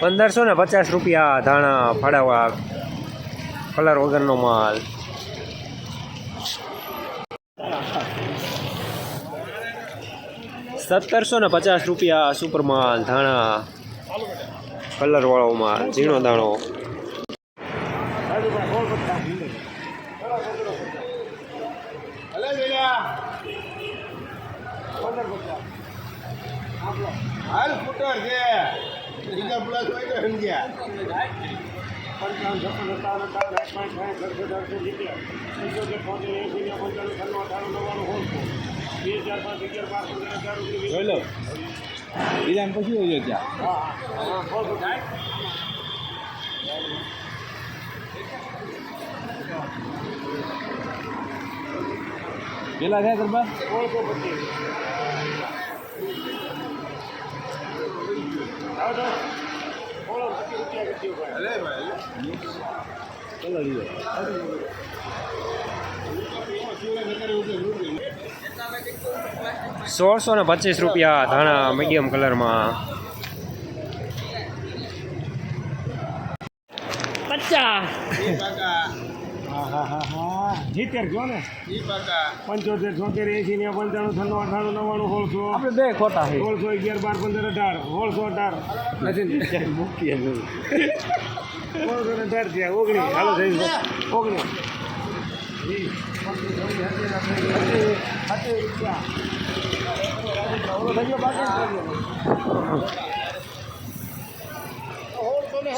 ₹1550 ધાણા ફાડાવા કલર વગરનો માલ. ₹1750 સુપર માલ ધાણા કલર વાળો માલ ઝીણો દાણો. પેલા છે કરવા ₹1625 ધાણા મીડિયમ કલરમાં. 70 જો ને 75 76 80 ને 95 96 98 99 1600 આપણે બે ખોટા છે 16 11 12 15 18 16 18 નથી મૂકીએ 16 18 19 હાલો જઈ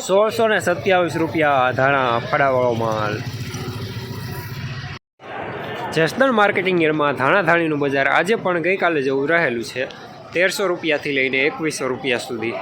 1627 ધાણા ફાડાવાળો માલ. જસદણ માર્કેટિંગ યાર્ડમાં ધાણા ધાણીનું બજાર આજે પણ ગઈકાલે જેવું રહેલું છે. ₹1300 થી લઈને ₹2100 સુધી.